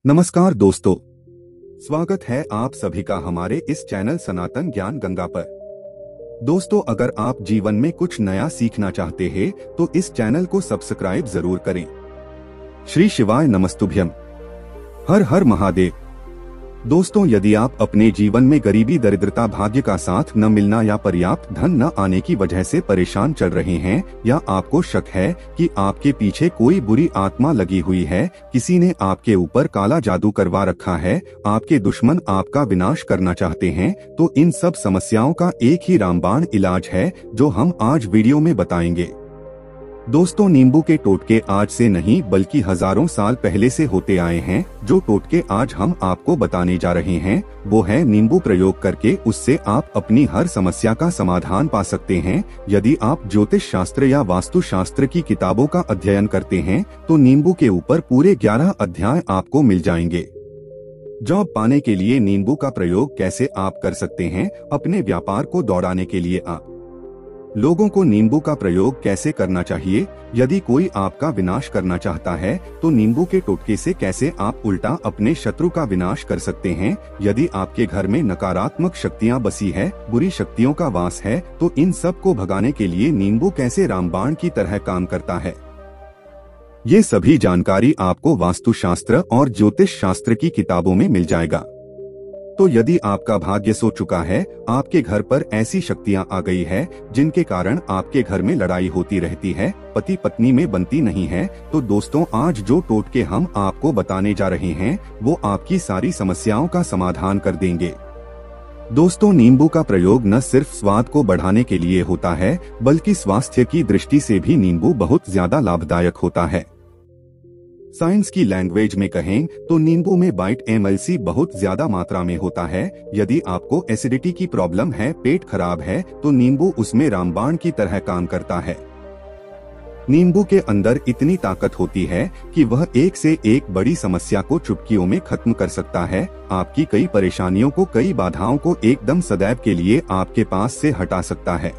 नमस्कार दोस्तों, स्वागत है आप सभी का हमारे इस चैनल सनातन ज्ञान गंगा पर। दोस्तों, अगर आप जीवन में कुछ नया सीखना चाहते हैं तो इस चैनल को सब्सक्राइब जरूर करें। श्री शिवाय नमस्तुभ्यम। हर हर महादेव। दोस्तों, यदि आप अपने जीवन में गरीबी, दरिद्रता, भाग्य का साथ न मिलना या पर्याप्त धन न आने की वजह से परेशान चल रहे हैं, या आपको शक है कि आपके पीछे कोई बुरी आत्मा लगी हुई है, किसी ने आपके ऊपर काला जादू करवा रखा है, आपके दुश्मन आपका विनाश करना चाहते हैं, तो इन सब समस्याओं का एक ही रामबाण इलाज है जो हम आज वीडियो में बताएंगे। दोस्तों, नींबू के टोटके आज से नहीं बल्कि हजारों साल पहले से होते आए हैं। जो टोटके आज हम आपको बताने जा रहे हैं वो है नींबू प्रयोग करके उससे आप अपनी हर समस्या का समाधान पा सकते हैं। यदि आप ज्योतिष शास्त्र या वास्तु शास्त्र की किताबों का अध्ययन करते हैं तो नींबू के ऊपर पूरे 11 अध्याय आपको मिल जाएंगे। जॉब पाने के लिए नींबू का प्रयोग कैसे आप कर सकते हैं, अपने व्यापार को दौड़ाने के लिए आप लोगों को नींबू का प्रयोग कैसे करना चाहिए, यदि कोई आपका विनाश करना चाहता है तो नींबू के टोटके से कैसे आप उल्टा अपने शत्रु का विनाश कर सकते हैं, यदि आपके घर में नकारात्मक शक्तियां बसी है, बुरी शक्तियों का वास है, तो इन सब को भगाने के लिए नींबू कैसे रामबाण की तरह काम करता है। ये सभी जानकारी आपको वास्तुशास्त्र और ज्योतिष शास्त्र की किताबों में मिल जाएगा। तो यदि आपका भाग्य सो चुका है, आपके घर पर ऐसी शक्तियां आ गई है जिनके कारण आपके घर में लड़ाई होती रहती है, पति पत्नी में बनती नहीं है, तो दोस्तों, आज जो टोटके हम आपको बताने जा रहे हैं वो आपकी सारी समस्याओं का समाधान कर देंगे। दोस्तों, नींबू का प्रयोग न सिर्फ स्वाद को बढ़ाने के लिए होता है बल्कि स्वास्थ्य की दृष्टि से भी नींबू बहुत ज्यादा लाभदायक होता है। साइंस की लैंग्वेज में कहें तो नींबू में बाइट एमएलसी बहुत ज्यादा मात्रा में होता है। यदि आपको एसिडिटी की प्रॉब्लम है, पेट खराब है, तो नींबू उसमें रामबाण की तरह काम करता है। नींबू के अंदर इतनी ताकत होती है कि वह एक से एक बड़ी समस्या को चुटकियों में खत्म कर सकता है। आपकी कई परेशानियों को, कई बाधाओं को एकदम सदैव के लिए आपके पास से हटा सकता है।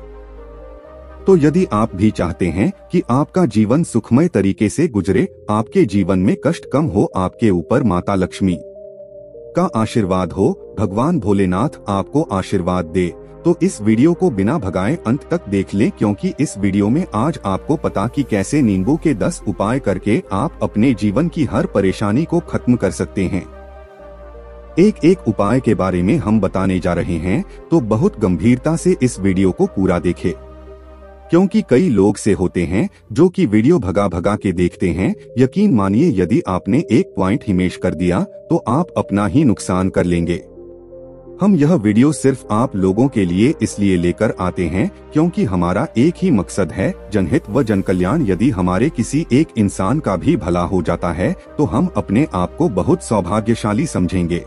तो यदि आप भी चाहते हैं कि आपका जीवन सुखमय तरीके से गुजरे, आपके जीवन में कष्ट कम हो, आपके ऊपर माता लक्ष्मी का आशीर्वाद हो, भगवान भोलेनाथ आपको आशीर्वाद दे, तो इस वीडियो को बिना भगाए अंत तक देख लें, क्योंकि इस वीडियो में आज आपको पता कि कैसे नींबू के 10 उपाय करके आप अपने जीवन की हर परेशानी को खत्म कर सकते हैं। एक एक उपाय के बारे में हम बताने जा रहे हैं, तो बहुत गंभीरता से इस वीडियो को पूरा देखें, क्योंकि कई लोग से होते हैं जो कि वीडियो भगा भगा के देखते हैं। यकीन मानिए, यदि आपने एक पॉइंट ही मिस कर दिया तो आप अपना ही नुकसान कर लेंगे। हम यह वीडियो सिर्फ आप लोगों के लिए इसलिए लेकर आते हैं क्योंकि हमारा एक ही मकसद है, जनहित व जनकल्याण। यदि हमारे किसी एक इंसान का भी भला हो जाता है तो हम अपने आप को बहुत सौभाग्यशाली समझेंगे।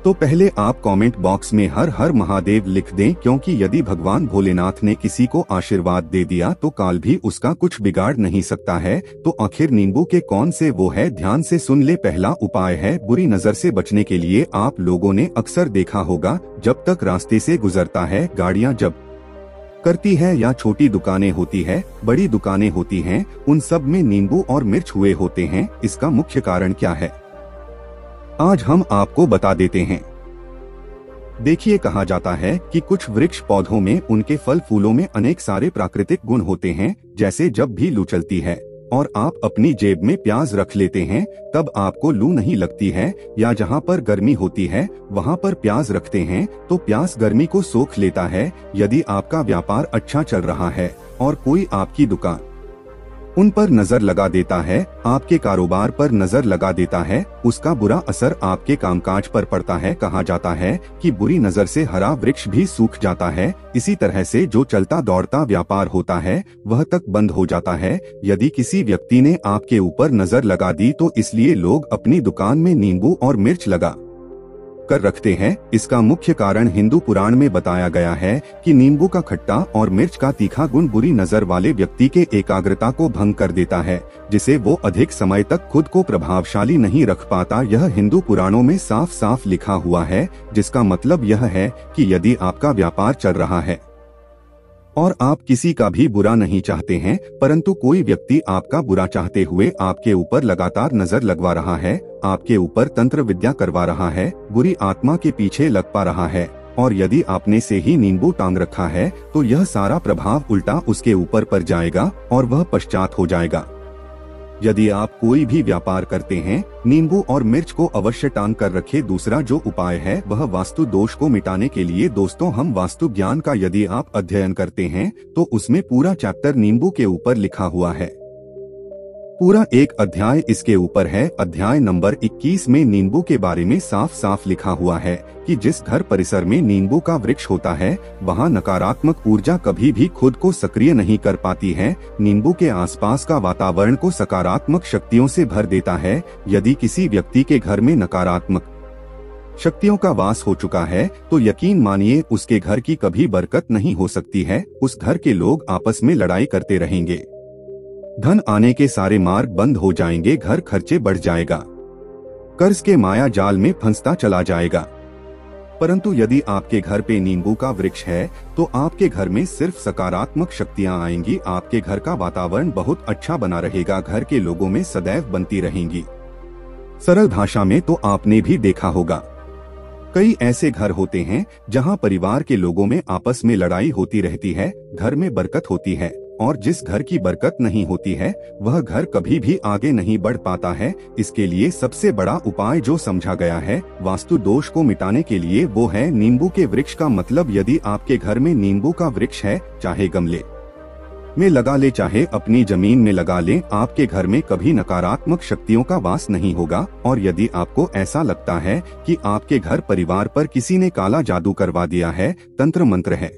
तो पहले आप कमेंट बॉक्स में हर हर महादेव लिख दें, क्योंकि यदि भगवान भोलेनाथ ने किसी को आशीर्वाद दे दिया तो काल भी उसका कुछ बिगाड़ नहीं सकता है। तो आखिर नींबू के कौन से वो है, ध्यान से सुन ले। पहला उपाय है बुरी नजर से बचने के लिए। आप लोगों ने अक्सर देखा होगा, जब तक रास्ते से गुजरता है, गाड़ियां जब करती है या छोटी दुकानें होती है, बड़ी दुकानें होती हैं, उन सब में नींबू और मिर्च हुए होते हैं। इसका मुख्य कारण क्या है, आज हम आपको बता देते हैं। देखिए, कहा जाता है कि कुछ वृक्ष पौधों में उनके फल फूलों में अनेक सारे प्राकृतिक गुण होते हैं। जैसे जब भी लू चलती है और आप अपनी जेब में प्याज रख लेते हैं तब आपको लू नहीं लगती है, या जहाँ पर गर्मी होती है वहाँ पर प्याज रखते हैं तो प्याज गर्मी को सोख लेता है। यदि आपका व्यापार अच्छा चल रहा है और कोई आपकी दुकान उन पर नजर लगा देता है, आपके कारोबार पर नजर लगा देता है, उसका बुरा असर आपके कामकाज पर पड़ता है। कहा जाता है कि बुरी नजर से हरा वृक्ष भी सूख जाता है। इसी तरह से जो चलता दौड़ता व्यापार होता है वह तक बंद हो जाता है। यदि किसी व्यक्ति ने आपके ऊपर नजर लगा दी तो इसलिए लोग अपनी दुकान में नींबू और मिर्च लगा कर रखते हैं। इसका मुख्य कारण हिंदू पुराण में बताया गया है कि नींबू का खट्टा और मिर्च का तीखा गुण बुरी नजर वाले व्यक्ति के एकाग्रता को भंग कर देता है, जिसे वो अधिक समय तक खुद को प्रभावशाली नहीं रख पाता। यह हिंदू पुराणों में साफ साफ लिखा हुआ है, जिसका मतलब यह है कि यदि आपका व्यापार चल रहा है और आप किसी का भी बुरा नहीं चाहते हैं, परंतु कोई व्यक्ति आपका बुरा चाहते हुए आपके ऊपर लगातार नजर लगवा रहा है, आपके ऊपर तंत्र विद्या करवा रहा है, बुरी आत्मा के पीछे लग पा रहा है। और यदि आपने से ही नींबू टांग रखा है तो यह सारा प्रभाव उल्टा उसके ऊपर पर जाएगा और वह पश्चात हो जाएगा। यदि आप कोई भी व्यापार करते हैं, नींबू और मिर्च को अवश्य टांग कर रखे। दूसरा जो उपाय है वह वास्तु दोष को मिटाने के लिए। दोस्तों, हम वास्तु ज्ञान का यदि आप अध्ययन करते हैं तो उसमें पूरा चैप्टर नींबू के ऊपर लिखा हुआ है। पूरा एक अध्याय इसके ऊपर है। अध्याय नंबर 21 में नींबू के बारे में साफ साफ लिखा हुआ है कि जिस घर परिसर में नींबू का वृक्ष होता है वहाँ नकारात्मक ऊर्जा कभी भी खुद को सक्रिय नहीं कर पाती है। नींबू के आसपास का वातावरण को सकारात्मक शक्तियों से भर देता है। यदि किसी व्यक्ति के घर में नकारात्मक शक्तियों का वास हो चुका है तो यकीन मानिए उसके घर की कभी बरकत नहीं हो सकती है। उस घर के लोग आपस में लड़ाई करते रहेंगे, धन आने के सारे मार्ग बंद हो जाएंगे, घर खर्चे बढ़ जाएगा, कर्ज के माया जाल में फंसता चला जाएगा। परंतु यदि आपके घर पे नींबू का वृक्ष है तो आपके घर में सिर्फ सकारात्मक शक्तियां आएंगी। आपके घर का वातावरण बहुत अच्छा बना रहेगा, घर के लोगों में सदैव बनती रहेंगी। सरल भाषा में तो आपने भी देखा होगा, कई ऐसे घर होते हैं जहां परिवार के लोगों में आपस में लड़ाई होती रहती है, घर में बरकत होती है। और जिस घर की बरकत नहीं होती है वह घर कभी भी आगे नहीं बढ़ पाता है। इसके लिए सबसे बड़ा उपाय जो समझा गया है वास्तु दोष को मिटाने के लिए वो है नींबू के वृक्ष का। मतलब यदि आपके घर में नींबू का वृक्ष है, चाहे गमले में लगा ले चाहे अपनी जमीन में लगा ले, आपके घर में कभी नकारात्मक शक्तियों का वास नहीं होगा। और यदि आपको ऐसा लगता है कि आपके घर परिवार पर किसी ने काला जादू करवा दिया है, तंत्र मंत्र है,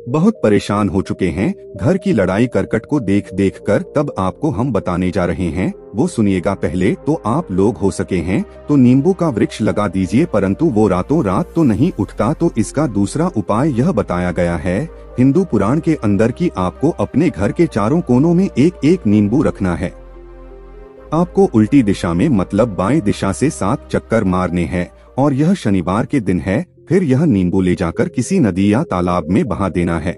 बहुत परेशान हो चुके हैं घर की लड़ाई करकट को देख देख कर, तब आपको हम बताने जा रहे हैं, वो सुनिएगा। पहले तो आप लोग हो सके हैं तो नींबू का वृक्ष लगा दीजिए, परंतु वो रातों रात तो नहीं उठता। तो इसका दूसरा उपाय यह बताया गया है हिंदू पुराण के अंदर कि आपको अपने घर के चारों कोनों में एक एक नींबू रखना है। आपको उल्टी दिशा में मतलब बाएं दिशा से 7 चक्कर मारने हैं और यह शनिवार के दिन है। फिर यह नींबू ले जाकर किसी नदी या तालाब में बहा देना है।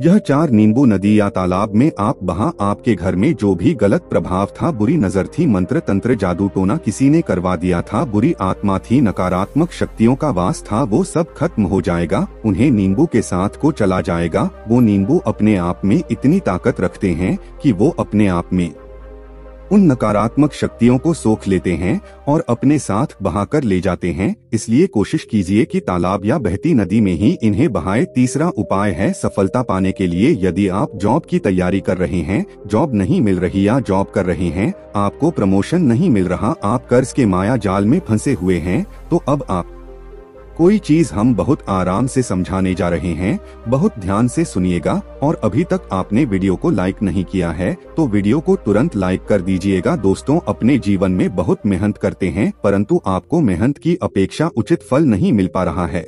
यह 4 नींबू नदी या तालाब में आप बहा, आपके घर में जो भी गलत प्रभाव था, बुरी नजर थी, मंत्र तंत्र जादू टोना किसी ने करवा दिया था, बुरी आत्मा थी, नकारात्मक शक्तियों का वास था, वो सब खत्म हो जाएगा। उन्हें नींबू के साथ को चला जाएगा। वो नींबू अपने आप में इतनी ताकत रखते हैं कि वो अपने आप में उन नकारात्मक शक्तियों को सोख लेते हैं और अपने साथ बहाकर ले जाते हैं। इसलिए कोशिश कीजिए कि तालाब या बहती नदी में ही इन्हें बहाए। तीसरा उपाय है सफलता पाने के लिए। यदि आप जॉब की तैयारी कर रहे हैं, जॉब नहीं मिल रही या जॉब कर रहे हैं, आपको प्रमोशन नहीं मिल रहा, आप कर्ज के माया जाल में फंसे हुए हैं, तो अब आप कोई चीज हम बहुत आराम से समझाने जा रहे हैं, बहुत ध्यान से सुनिएगा। और अभी तक आपने वीडियो को लाइक नहीं किया है तो वीडियो को तुरंत लाइक कर दीजिएगा। दोस्तों, अपने जीवन में बहुत मेहनत करते हैं परंतु आपको मेहनत की अपेक्षा उचित फल नहीं मिल पा रहा है।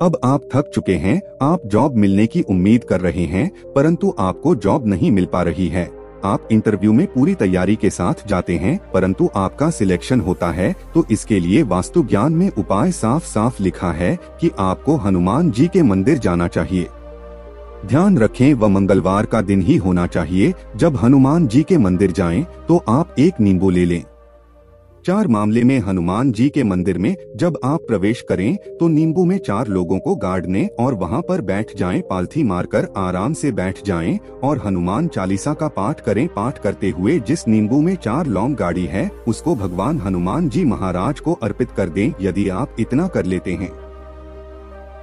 अब आप थक चुके हैं, आप जॉब मिलने की उम्मीद कर रहे हैं परंतु आपको जॉब नहीं मिल पा रही है। आप इंटरव्यू में पूरी तैयारी के साथ जाते हैं परंतु आपका सिलेक्शन होता है, तो इसके लिए वास्तु ज्ञान में उपाय साफ साफ लिखा है कि आपको हनुमान जी के मंदिर जाना चाहिए। ध्यान रखें, वह मंगलवार का दिन ही होना चाहिए। जब हनुमान जी के मंदिर जाएं तो आप एक नींबू ले लें। 4 मामले में हनुमान जी के मंदिर में जब आप प्रवेश करें तो नींबू में 4 लोगों को गाड़ने और वहां पर बैठ जाएं, पालथी मारकर आराम से बैठ जाएं और हनुमान चालीसा का पाठ करें। पाठ करते हुए जिस नींबू में 4 लौंग गाड़ी है उसको भगवान हनुमान जी महाराज को अर्पित कर दें। यदि आप इतना कर लेते हैं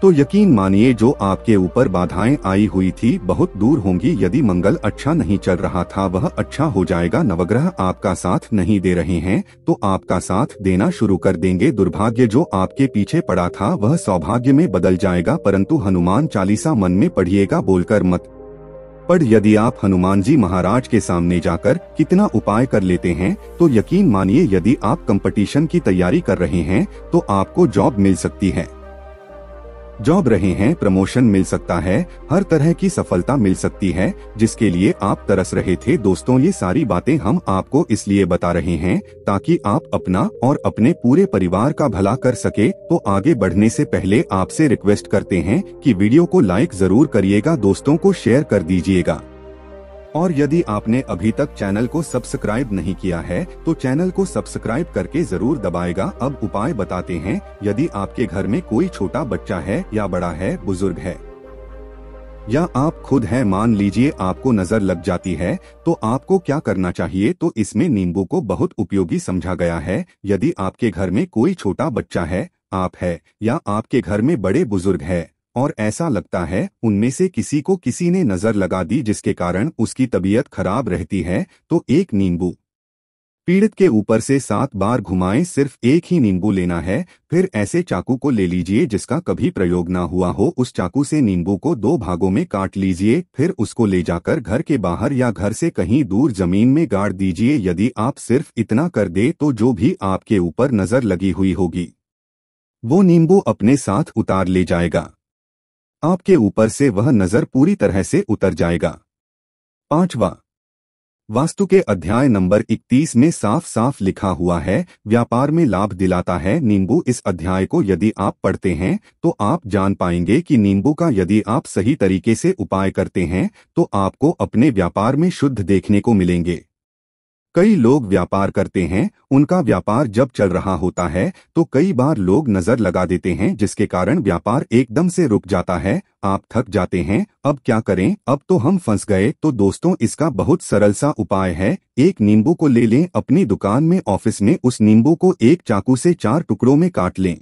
तो यकीन मानिए जो आपके ऊपर बाधाएं आई हुई थी बहुत दूर होंगी। यदि मंगल अच्छा नहीं चल रहा था वह अच्छा हो जाएगा। नवग्रह आपका साथ नहीं दे रहे हैं तो आपका साथ देना शुरू कर देंगे। दुर्भाग्य जो आपके पीछे पड़ा था वह सौभाग्य में बदल जाएगा। परंतु हनुमान चालीसा मन में पढ़िएगा, बोलकर मत पढ़। यदि आप हनुमान जी महाराज के सामने जाकर कितना उपाय कर लेते हैं तो यकीन मानिए यदि आप कंपटीशन की तैयारी कर रहे हैं तो आपको जॉब मिल सकती है। जॉब रहे हैं, प्रमोशन मिल सकता है, हर तरह की सफलता मिल सकती है जिसके लिए आप तरस रहे थे। दोस्तों, ये सारी बातें हम आपको इसलिए बता रहे हैं ताकि आप अपना और अपने पूरे परिवार का भला कर सके। तो आगे बढ़ने से पहले आपसे रिक्वेस्ट करते हैं कि वीडियो को लाइक जरूर करिएगा, दोस्तों को शेयर कर दीजिएगा। और यदि आपने अभी तक चैनल को सब्सक्राइब नहीं किया है तो चैनल को सब्सक्राइब करके जरूर दबाएगा। अब उपाय बताते हैं। यदि आपके घर में कोई छोटा बच्चा है या बड़ा है, बुजुर्ग है या आप खुद हैं, मान लीजिए आपको नजर लग जाती है, तो आपको क्या करना चाहिए? तो इसमें नींबू को बहुत उपयोगी समझा गया है। यदि आपके घर में कोई छोटा बच्चा है, आप है या आपके घर में बड़े बुजुर्ग है और ऐसा लगता है उनमें से किसी को किसी ने नजर लगा दी जिसके कारण उसकी तबीयत खराब रहती है, तो एक नींबू पीड़ित के ऊपर से 7 बार घुमाएं। सिर्फ एक ही नींबू लेना है। फिर ऐसे चाकू को ले लीजिए जिसका कभी प्रयोग ना हुआ हो, उस चाकू से नींबू को 2 भागों में काट लीजिए। फिर उसको ले जाकर घर के बाहर या घर से कहीं दूर जमीन में गाड़ दीजिए। यदि आप सिर्फ इतना कर दे तो जो भी आपके ऊपर नजर लगी हुई होगी वो नींबू अपने साथ उतार ले जाएगा। आपके ऊपर से वह नजर पूरी तरह से उतर जाएगा। 5वां, वास्तु के अध्याय नंबर 31 में साफ साफ लिखा हुआ है, व्यापार में लाभ दिलाता है नींबू। इस अध्याय को यदि आप पढ़ते हैं तो आप जान पाएंगे कि नींबू का यदि आप सही तरीके से उपाय करते हैं तो आपको अपने व्यापार में शुद्ध देखने को मिलेंगे। कई लोग व्यापार करते हैं, उनका व्यापार जब चल रहा होता है तो कई बार लोग नजर लगा देते हैं जिसके कारण व्यापार एकदम से रुक जाता है। आप थक जाते हैं, अब क्या करें, अब तो हम फंस गए। तो दोस्तों, इसका बहुत सरल सा उपाय है। एक नींबू को ले लें, अपनी दुकान में, ऑफिस में उस नींबू को एक चाकू से 4 टुकड़ों में काट लें।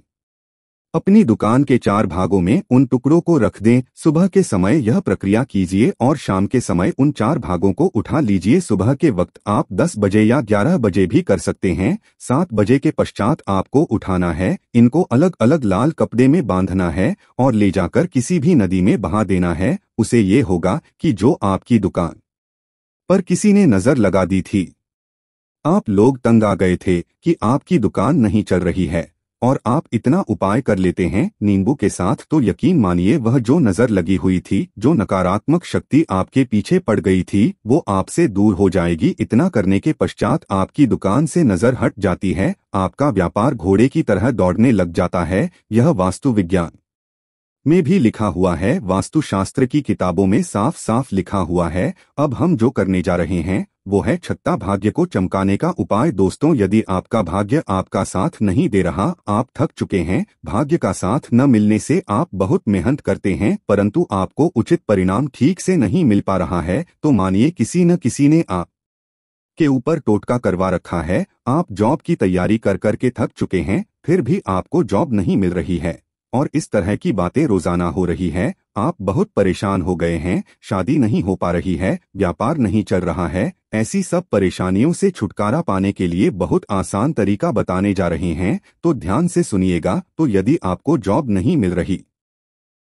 अपनी दुकान के 4 भागों में उन टुकड़ों को रख दें। सुबह के समय यह प्रक्रिया कीजिए और शाम के समय उन 4 भागों को उठा लीजिए। सुबह के वक्त आप 10 बजे या 11 बजे भी कर सकते हैं। 7 बजे के पश्चात आपको उठाना है। इनको अलग अलग लाल कपड़े में बांधना है और ले जाकर किसी भी नदी में बहा देना है। उसे ये होगा कि जो आपकी दुकान पर किसी ने नजर लगा दी थी, आप लोग तंग आ गए थे कि आपकी दुकान नहीं चल रही है, और आप इतना उपाय कर लेते हैं नींबू के साथ, तो यकीन मानिए वह जो नजर लगी हुई थी, जो नकारात्मक शक्ति आपके पीछे पड़ गई थी, वो आपसे दूर हो जाएगी। इतना करने के पश्चात आपकी दुकान से नजर हट जाती है, आपका व्यापार घोड़े की तरह दौड़ने लग जाता है। यह वास्तु विज्ञान में भी लिखा हुआ है, वास्तुशास्त्र की किताबों में साफ साफ लिखा हुआ है। अब हम जो करने जा रहे हैं वो है छत्ता भाग्य को चमकाने का उपाय। दोस्तों, यदि आपका भाग्य आपका साथ नहीं दे रहा, आप थक चुके हैं, भाग्य का साथ न मिलने से आप बहुत मेहनत करते हैं परंतु आपको उचित परिणाम ठीक से नहीं मिल पा रहा है, तो मानिए किसी न किसी ने आप के ऊपर टोटका करवा रखा है। आप जॉब की तैयारी कर करके थक चुके हैं, फिर भी आपको जॉब नहीं मिल रही है और इस तरह की बातें रोजाना हो रही है। आप बहुत परेशान हो गए हैं, शादी नहीं हो पा रही है, व्यापार नहीं चल रहा है। ऐसी सब परेशानियों से छुटकारा पाने के लिए बहुत आसान तरीका बताने जा रहे हैं, तो ध्यान से सुनिएगा। तो यदि आपको जॉब नहीं मिल रही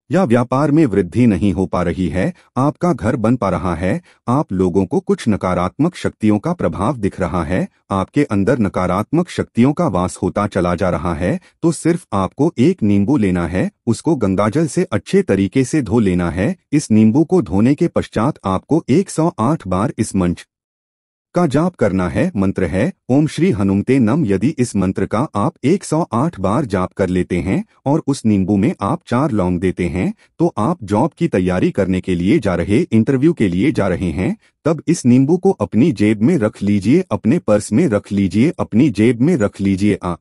या व्यापार में वृद्धि नहीं हो पा रही है, आपका घर बन पा रहा है, आप लोगों को कुछ नकारात्मक शक्तियों का प्रभाव दिख रहा है, आपके अंदर नकारात्मक शक्तियों का वास होता चला जा रहा है, तो सिर्फ आपको एक नींबू लेना है, उसको गंगाजल से अच्छे तरीके से धो लेना है। इस नींबू को धोने के पश्चात आपको 108 बार इस मंत्र का जाप करना है। मंत्र है ओम श्री हनुमते नम। यदि इस मंत्र का आप 108 बार जाप कर लेते हैं और उस नींबू में आप 4 लौंग देते हैं, तो आप जॉब की तैयारी करने के लिए जा रहे, इंटरव्यू के लिए जा रहे हैं, तब इस नींबू को अपनी जेब में रख लीजिए, अपने पर्स में रख लीजिए, अपनी जेब में रख लीजिए। आप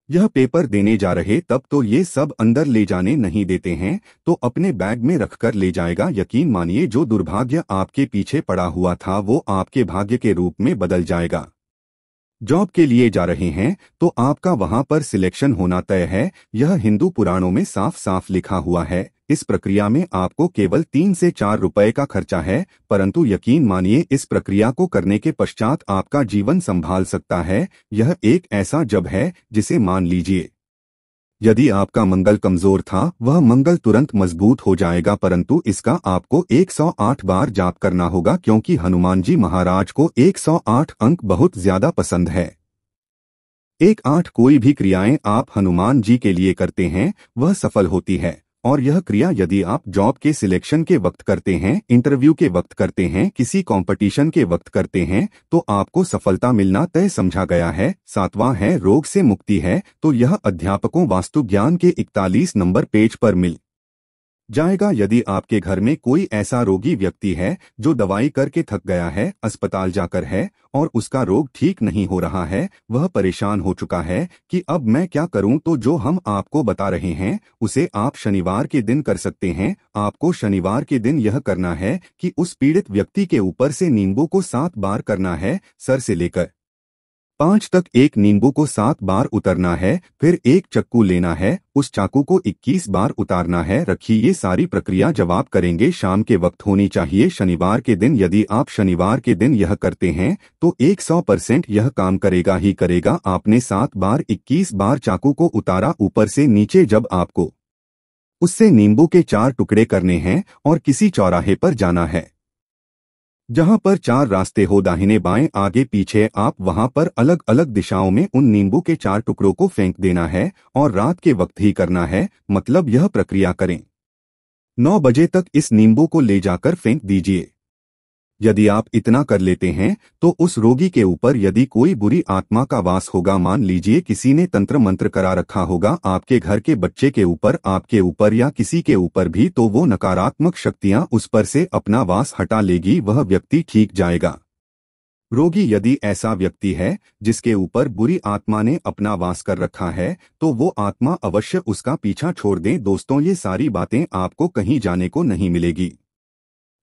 यह पेपर देने जा रहे तब तो ये सब अंदर ले जाने नहीं देते हैं, तो अपने बैग में रखकर ले जाएगा। यकीन मानिए जो दुर्भाग्य आपके पीछे पड़ा हुआ था वो आपके भाग्य के रूप में बदल जाएगा। जॉब के लिए जा रहे हैं तो आपका वहां पर सिलेक्शन होना तय है। यह हिंदू पुराणों में साफ साफ लिखा हुआ है। इस प्रक्रिया में आपको केवल 3 से 4 रुपए का खर्चा है, परंतु यकीन मानिए इस प्रक्रिया को करने के पश्चात आपका जीवन संभाल सकता है। यह एक ऐसा जप है जिसे मान लीजिए यदि आपका मंगल कमजोर था, वह मंगल तुरंत मजबूत हो जाएगा, परंतु इसका आपको 108 बार जाप करना होगा, क्योंकि हनुमान जी महाराज को 108 अंक बहुत ज्यादा पसंद है। 1-8 कोई भी क्रियाएं आप हनुमान जी के लिए करते हैं वह सफल होती है। और यह क्रिया यदि आप जॉब के सिलेक्शन के वक्त करते हैं, इंटरव्यू के वक्त करते हैं, किसी कंपटीशन के वक्त करते हैं, तो आपको सफलता मिलना तय समझा गया है। 7वां है रोग से मुक्ति है, तो यह अध्यापकों वास्तु ज्ञान के 41 नंबर पेज पर मिल जाएगा। यदि आपके घर में कोई ऐसा रोगी व्यक्ति है जो दवाई करके थक गया है, अस्पताल जाकर है और उसका रोग ठीक नहीं हो रहा है, वह परेशान हो चुका है कि अब मैं क्या करूं, तो जो हम आपको बता रहे हैं उसे आप शनिवार के दिन कर सकते हैं। आपको शनिवार के दिन यह करना है कि उस पीड़ित व्यक्ति के ऊपर से नींबू को 7 बार करना है, सर से लेकर 5 तक एक नींबू को 7 बार उतरना है। फिर एक चाकू लेना है, उस चाकू को 21 बार उतारना है। रखिए, ये सारी प्रक्रिया जब आप करेंगे शाम के वक्त होनी चाहिए, शनिवार के दिन। यदि आप शनिवार के दिन यह करते हैं तो 100% यह काम करेगा ही करेगा। आपने 7 बार 21 बार चाकू को उतारा ऊपर से नीचे, जब आपको उससे नींबू के 4 टुकड़े करने हैं और किसी चौराहे पर जाना है जहां पर 4 रास्ते हो, दाहिने बाएं आगे पीछे, आप वहां पर अलग अलग दिशाओं में उन नींबू के 4 टुकड़ों को फेंक देना है और रात के वक्त ही करना है। मतलब यह प्रक्रिया करें 9 बजे तक इस नींबू को ले जाकर फेंक दीजिए। यदि आप इतना कर लेते हैं तो उस रोगी के ऊपर यदि कोई बुरी आत्मा का वास होगा, मान लीजिए किसी ने तंत्र मंत्र करा रखा होगा आपके घर के बच्चे के ऊपर, आपके ऊपर या किसी के ऊपर भी, तो वो नकारात्मक शक्तियां उस पर से अपना वास हटा लेगी, वह व्यक्ति ठीक जाएगा। रोगी यदि ऐसा व्यक्ति है जिसके ऊपर बुरी आत्मा ने अपना वास कर रखा है, तो वो आत्मा अवश्य उसका पीछा छोड़ दें। दोस्तों, ये सारी बातें आपको कहीं जाने को नहीं मिलेगी,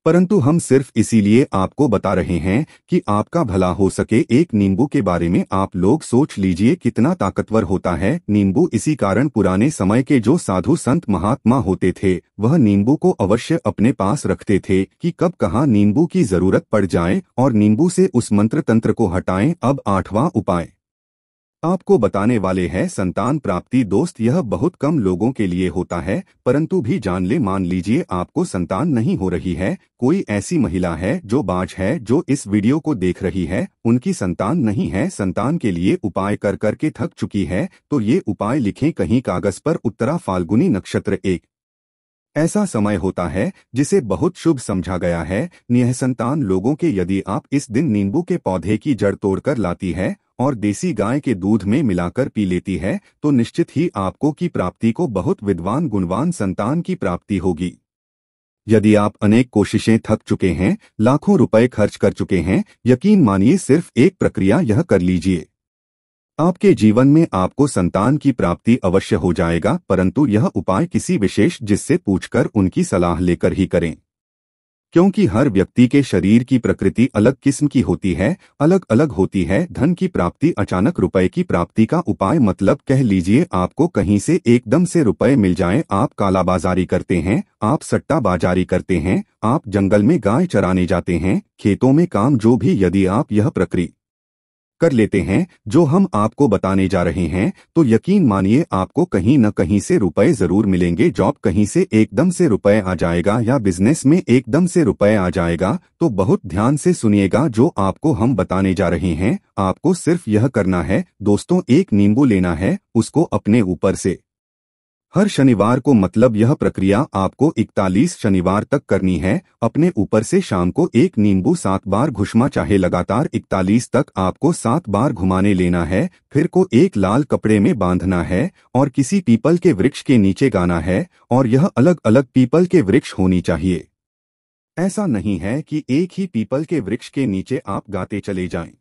परंतु हम सिर्फ इसीलिए आपको बता रहे हैं कि आपका भला हो सके। एक नींबू के बारे में आप लोग सोच लीजिए कितना ताकतवर होता है नींबू। इसी कारण पुराने समय के जो साधु संत महात्मा होते थे, वह नींबू को अवश्य अपने पास रखते थे कि कब कहाँ नींबू की जरूरत पड़ जाए और नींबू से उस मंत्र तंत्र को हटाएं। अब 8वां उपाय आपको बताने वाले हैं संतान प्राप्ति। दोस्त, यह बहुत कम लोगों के लिए होता है, परंतु भी जान ले, मान लीजिए आपको संतान नहीं हो रही है, कोई ऐसी महिला है जो बाज है, जो इस वीडियो को देख रही है, उनकी संतान नहीं है, संतान के लिए उपाय कर कर के थक चुकी है, तो ये उपाय लिखें कहीं कागज पर। उत्तरा फाल्गुनी नक्षत्र एक ऐसा समय होता है जिसे बहुत शुभ समझा गया है निःसंतान लोगों के। यदि आप इस दिन नींबू के पौधे की जड़ तोड़कर लाती है और देसी गाय के दूध में मिलाकर पी लेती है, तो निश्चित ही आपको की प्राप्ति को बहुत विद्वान गुणवान संतान की प्राप्ति होगी। यदि आप अनेक कोशिशें थक चुके हैं, लाखों रुपए खर्च कर चुके हैं, यकीन मानिए सिर्फ एक प्रक्रिया यह कर लीजिए, आपके जीवन में आपको संतान की प्राप्ति अवश्य हो जाएगा। परंतु यह उपाय किसी विशेष जिससे पूछकर उनकी सलाह लेकर ही करें, क्योंकि हर व्यक्ति के शरीर की प्रकृति अलग किस्म की होती है, अलग अलग होती है। धन की प्राप्ति, अचानक रुपए की प्राप्ति का उपाय, मतलब कह लीजिए आपको कहीं से एकदम से रुपए मिल जाएं। आप कालाबाजारी करते हैं, आप सट्टाबाजारी करते हैं, आप जंगल में गाय चराने जाते हैं, खेतों में काम, जो भी यदि आप यह प्रक्रिया कर लेते हैं जो हम आपको बताने जा रहे हैं, तो यकीन मानिए आपको कहीं न कहीं से रुपए जरूर मिलेंगे। जॉब कहीं से एकदम से रुपए आ जाएगा या बिजनेस में एकदम से रुपए आ जाएगा। तो बहुत ध्यान से सुनिएगा जो आपको हम बताने जा रहे हैं। आपको सिर्फ यह करना है दोस्तों, एक नींबू लेना है, उसको अपने ऊपर से हर शनिवार को, मतलब यह प्रक्रिया आपको 41 शनिवार तक करनी है, अपने ऊपर से शाम को एक नींबू 7 बार घुसमा, चाहे लगातार 41 तक आपको 7 बार घुमाने लेना है। फिर को एक लाल कपड़े में बांधना है और किसी पीपल के वृक्ष के नीचे गाना है, और यह अलग अलग पीपल के वृक्ष होनी चाहिए। ऐसा नहीं है कि एक ही पीपल के वृक्ष के नीचे आप गाते चले जाएं।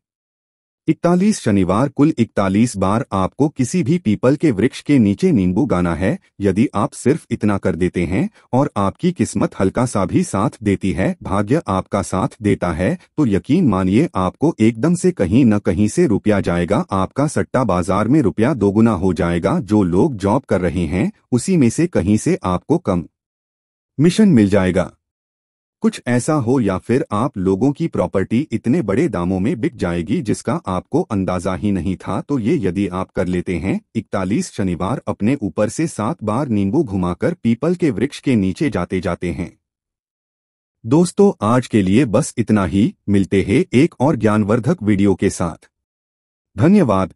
41 शनिवार कुल 41 बार आपको किसी भी पीपल के वृक्ष के नीचे नींबू गाना है। यदि आप सिर्फ इतना कर देते हैं और आपकी किस्मत हल्का सा भी साथ देती है, भाग्य आपका साथ देता है, तो यकीन मानिए आपको एकदम से कहीं न कहीं से रुपया जाएगा। आपका सट्टा बाजार में रुपया दोगुना हो जाएगा। जो लोग जॉब कर रहे हैं उसी में से कहीं से आपको कम मिशन मिल जाएगा। कुछ ऐसा हो, या फिर आप लोगों की प्रॉपर्टी इतने बड़े दामों में बिक जाएगी जिसका आपको अंदाजा ही नहीं था। तो ये यदि आप कर लेते हैं 41 शनिवार, अपने ऊपर से 7 बार नींबू घुमाकर पीपल के वृक्ष के नीचे जाते जाते हैं। दोस्तों, आज के लिए बस इतना ही। मिलते हैं एक और ज्ञानवर्धक वीडियो के साथ। धन्यवाद।